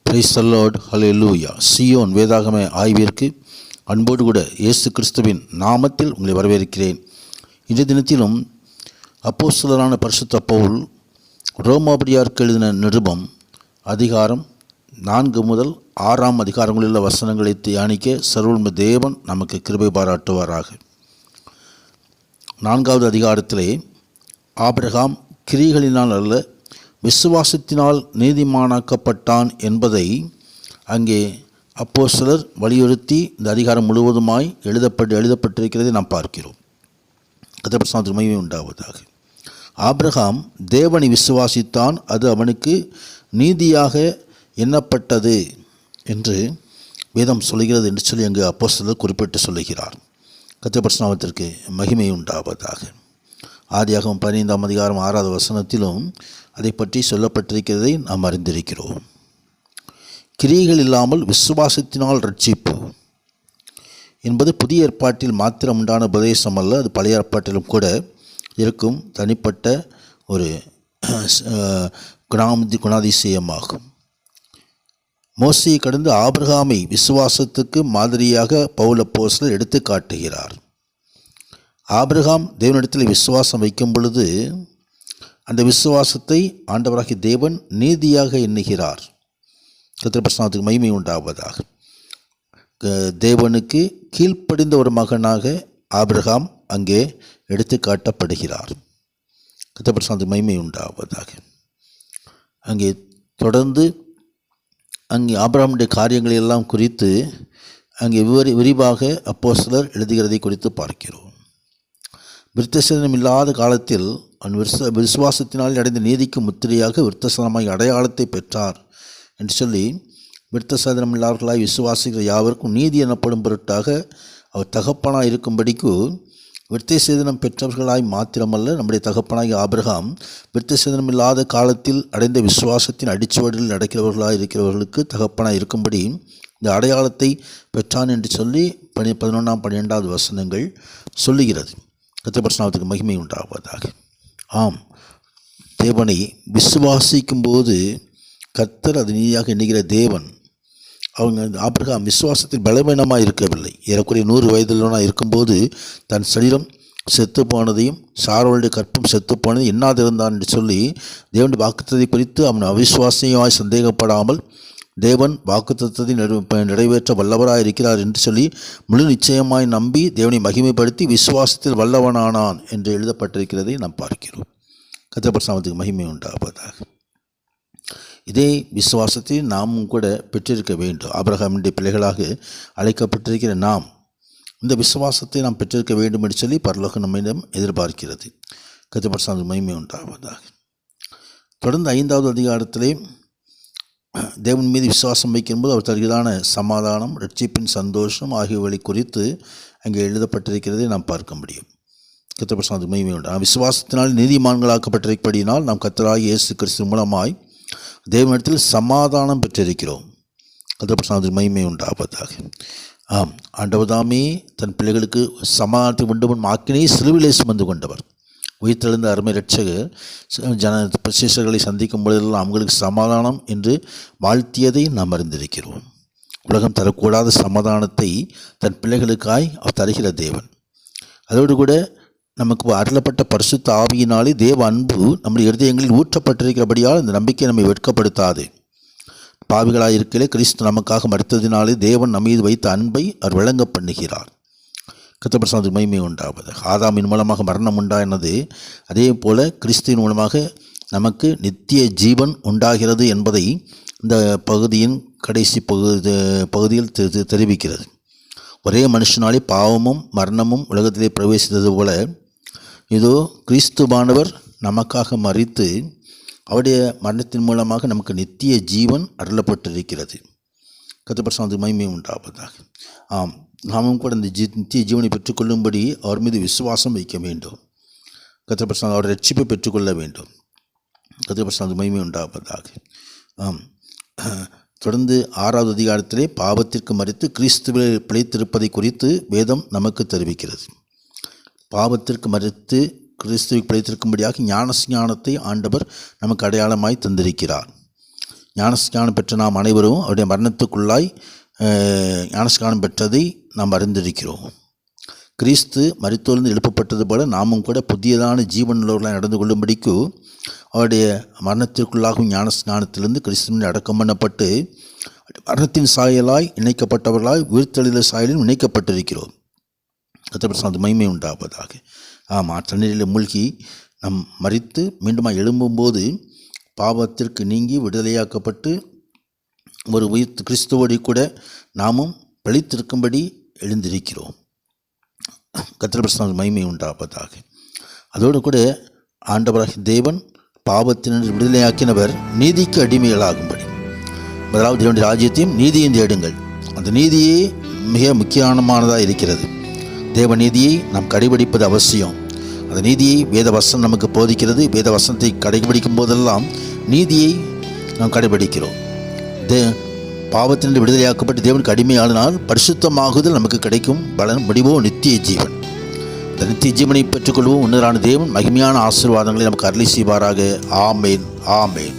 Praise the Lord, ஹல்லேலூயா. சீயோன் வேதாகம ஆய்விற்கு அன்போடு கூட இயேசு கிறிஸ்துவின் நாமத்தில் உங்களை வரவேற்கிறேன். இன்றைய தினத்திலும் அப்போஸ்தலரான பரிசுத்த பவுல் ரோமாபுரியாருக்கு எழுதின நிருபம் அதிகாரம் 4 முதல் 6 அதிகாரங்களில் உள்ள வசனங்களை தியானிக்க சர்வவல்லமை தேவன் நமக்கு கிருபை பாராட்டுவாராக. 4வது அதிகாரத்திலே ஆபிரகாம் கிரியைகளினால் அல்ல விசுவாசத்தினால் நீதிமானாக்கப்பட்டான் என்பதை அங்கே அப்போஸ்தலர் வலியுறுத்தி இந்த அதிகாரம் முழுவதுமாய் எழுதப்பட்டிருக்கிறதை நாம் பார்க்கிறோம். கர்த்தருக்கு மகிமை உண்டாவதாக. ஆபிரகாம் தேவனை விசுவாசித்தான், அது அவனுக்கு நீதியாக எண்ணப்பட்டது என்று வேதம் சொல்கிறது என்று சொல்லி அங்கு அப்போஸ்தலர் குறிப்பிட்டு சொல்லுகிறார். கர்த்தருக்கு மகிமை உண்டாவதாக. ஆதியாகமம் 15 அதிகாரம் 6வது வசனத்திலும் அதை பற்றி சொல்லப்பட்டிருக்கிறதை நாம் அறிந்திருக்கிறோம். கிரியைகள் இல்லாமல் விசுவாசத்தினால் ரட்சிப்பு என்பது புதிய ஏற்பாட்டில் மாத்திரம் உண்டான உபதேசம் அல்ல, அது பழைய ஏற்பாட்டிலும் கூட இருக்கும் தனிப்பட்ட ஒரு குணாதிசயமாகும். மோசேயை கடந்து ஆபிரகாமை விசுவாசத்துக்கு மாதிரியாக பவுல் அப்போஸ்தலர் எடுத்து காட்டுகிறார். ஆபிரகாம் தேவனிடத்தில் விசுவாசம் வைக்கும் பொழுது அந்த விசுவாசத்தை ஆண்டவராகிய தேவன் நீதியாக எண்ணுகிறார். கர்த்தருக்கு மகிமை உண்டாவதாக. தேவனுக்கு கீழ்ப்படிந்த ஒரு மகனாக ஆபிரகாம் அங்கே எடுத்து காட்டப்படுகிறார். கர்த்தருக்கு மகிமை உண்டாவதாக. அங்கே தொடர்ந்து அங்கே ஆபிரகாமுடைய காரியங்களை எல்லாம் குறித்து அங்கே விரிவாக அப்போஸ்தலர் எழுதுகிறதை குறித்து பார்க்கிறோம். விருத்தசேதனம் இல்லாத காலத்தில் விசுவாசத்தினால் அடைந்த நீதிக்கு முத்திரையாக விருத்தசேதனமாய் அடையாளத்தை பெற்றார் என்று சொல்லி விருத்தசேதனம் இல்லாதவர்களாய் விசுவாசிக்கிற யாவருக்கும் நீதி எனப்படும் பொருட்டாக அவர் தகப்பனாய் இருக்கும்படிக்கு விருத்தசேதனம் பெற்றவர்களாய் மாத்திரமல்ல, நம்முடைய தகப்பனாய் ஆபிரகாம் விருத்தசேதனம் இல்லாத காலத்தில் அடைந்த விசுவாசத்தின் அடிச்சுவடில் நடக்கிறவர்களாய் இருக்கிறவர்களுக்கு தகப்பனாய் இருக்கும்படி இந்த அடையாளத்தை பெற்றான் என்று சொல்லி 11, 12வது வசனங்கள் சொல்லுகிறது. கர்த்தருக்கு மகிமை உண்டாவதாக. ஆம், தேவனை விசுவாசிக்கும் போது கர்த்தர் அது நீதியாக எண்ணுகிற தேவன். அவங்க ஆபிரகாம் விசுவாசத்தில் பலவீனமாக இருக்கவில்லை. ஏறக்குறைய 100 வயதில் இருக்கும்போது தன் சரீரம் செத்து போனதையும் சாரோளுடைய கற்பம் செத்து போனதையும் எண்ணாதிருந்தான் என்று சொல்லி தேவனுடைய வாக்குத்தத்தை குறித்து அவன் அவிசுவாசியமாய் சந்தேகப்படாமல் தேவன் வாக்குத்தத்தத்தை நிறைவேற்ற வல்லவராக இருக்கிறார் என்று சொல்லி முழு நிச்சயமாய் நம்பி தேவனை மகிமைப்படுத்தி விசுவாசத்தில் வல்லவனானான் என்று எழுதப்பட்டிருக்கிறதை நாம் பார்க்கிறோம். கர்த்தருக்கு மகிமை உண்டாவதாக. இதே விசுவாசத்தை நாமும் கூட பெற்றிருக்க வேண்டும். ஆபிரகாமுடைய பிள்ளைகளாக அழைக்கப்பட்டிருக்கிற நாம் இந்த விசுவாசத்தை நாம் பெற்றிருக்க வேண்டும் என்று சொல்லி பரலோகம் நம்மிடம் எதிர்பார்க்கிறது. கர்த்தருக்கு மகிமை உண்டாவதாக. தொடர்ந்து 5வது அதிகாரத்திலே தேவன் மீது விசுவாசம் வைக்கும்போது அவர் தருகிறான சமாதானம், ரட்சிப்பின் சந்தோஷம் ஆகியவை குறித்து அங்கே எழுதப்பட்டிருக்கிறதை நாம் பார்க்க முடியும். கர்த்தருக்கு மகிமை உண்டு. விசுவாசத்தினால் நீதிமான்களாக்கப்பட்டிருப்படினால் நாம் கர்த்தராகிய இயேசு கிறிஸ்து மூலமாய் தேவனிடத்தில் சமாதானம் பெற்றிருக்கிறோம். கர்த்தருக்கு மகிமை உண்டாவதாக. ஆம், ஆண்டவர் தாமே தன் பிள்ளைகளுக்கு சமாதானத்தை உண்டு ஆக்கினை சிலுவிலே சுமந்து கொண்டவர். உயிர்த்தெழுந்த அருமை இரட்சகர் சீஷர்களை சந்திக்கும் பொழுதெல்லாம் அவங்களுக்கு சமாதானம் என்று வாழ்த்தியதை நாம் அறிந்திருக்கிறோம். உலகம் தரக்கூடாத சமாதானத்தை தன் பிள்ளைகளுக்காய் அவர் தருகிற தேவன். அதோடு கூட நமக்கு அருளப்பட்ட பரிசுத்த ஆவியினாலே தேவ அன்பு நம்முடைய இருதயங்களில் ஊற்றப்பட்டிருக்கிறபடியால் இந்த நம்பிக்கை நம்மை வெட்கப்படுத்தாது. பாவிகளாக இருக்கலே கிறிஸ்து நமக்காக மறுத்ததினாலே தேவன் நம்ம மீது வைத்த அன்பை அவர் விளங்க பண்ணுகிறார். கர்த்தர் மகிமை உண்டாவது. ஆதாமின் மூலமாக மரணம் உண்டானது, அதே போல கிறிஸ்துவின் மூலமாக நமக்கு நித்திய ஜீவன் உண்டாகிறது என்பதை இந்த பகுதியின் கடைசி பகுதியில் தெரிவிக்கிறது. ஒரே மனுஷனாலே பாவமும் மரணமும் உலகத்திலே பிரவேசித்தது போல இதோ கிறிஸ்துவானவர் நமக்காக மரித்து அவருடைய மரணத்தின் மூலமாக நமக்கு நித்திய ஜீவன் அருளப்பட்டிருக்கிறது. கர்த்தர் மகிமை உண்டாவதாக. ஆம், நாமும் கூட இந்த நித்திய ஜீவனை பெற்றுக்கொள்ளும்படி அவர் மீது விசுவாசம் வைக்க வேண்டும். கர்த்தர் அவர் ரட்சிப்பை பெற்றுக்கொள்ள வேண்டும். கர்த்தர் மகிமை உண்டாவதாக. ஆம், தொடர்ந்து 6வது அதிகாரத்திலே பாவத்திற்கு மரித்து கிறிஸ்துவில் பிழைத்திருப்பதை குறித்து வேதம் நமக்கு தெரிவிக்கிறது. பாவத்திற்கு மரித்து கிறிஸ்துவை பிழைத்திருக்கும்படியாக ஞானஸ்ஞானத்தை ஆண்டவர் நமக்கு அடையாளமாய் தந்திருக்கிறார். ஞானஸ்ஞானம் பெற்ற நாம் அனைவரும் அவருடைய மரணத்துக்குள்ளாய் ஞானஸ்நானம் பெற்றதை நாம் அறிந்திருக்கிறோம். கிறிஸ்து மரித்தோர்ந்து எழுப்பப்பட்டது போல நாமும் கூட புதியதான ஜீவனுள்ளவர்களாக நடந்து கொள்ளும்படிக்கு அவருடைய மரணத்திற்குள்ளாகும் ஞானஸ்நானத்திலிருந்து கிறிஸ்துவின் அடக்கம் பண்ணப்பட்டு மரணத்தின் சாயலாய் இணைக்கப்பட்டவர்களாய் உயிர்த்தெழுதல் சாயலில் இணைக்கப்பட்டிருக்கிறோம். கர்த்தர் மகிமை உண்டாவதாக. ஆமாம், தண்ணீரில் மூழ்கி நம் மரித்து மீண்டுமா எழும்பும்போது பாவத்திற்கு நீங்கி விடுதலையாக்கப்பட்டு ஒரு உயிர் கிறிஸ்துவோடு கூட நாமும் பிழைத்திருக்கும்படி எழுந்திருக்கிறோம். கர்த்தர் மகிமை உண்டாவதாக. அதோடு கூட ஆண்டவராகிய தேவன் பாவத்தினர் விடுதலையாக்கினவர் நீதிக்கு அடிமைகளாகும்படி. முதலாவது தேவனுடைய ராஜ்யத்தையும் நீதியும் தேடுங்கள். அந்த நீதியே மிக முக்கியமானதாக இருக்கிறது. தேவ நீதியை நாம் கடைபிடிப்பது அவசியம். அந்த நீதியை வேத வசனம் நமக்கு போதிக்கிறது. வேத வசனத்தை கடைபிடிக்கும் போதெல்லாம் நீதியை நாம் கடைபிடிக்கிறோம். பாவத்தினின்று விடுதலையாக்கப்பட்டு தேவனுக்கு அடிமையானால் பரிசுத்தமாகுதல் நமக்கு கிடைக்கும் பலன் முடிவோ நித்திய ஜீவன். இந்த நித்திய ஜீவனை பெற்றுக்கொள்வோம். உன்னதரான தேவன் மகிமையான ஆசீர்வாதங்களை நமக்கு அருளி செய்வாராக. ஆமேன், ஆமேன்.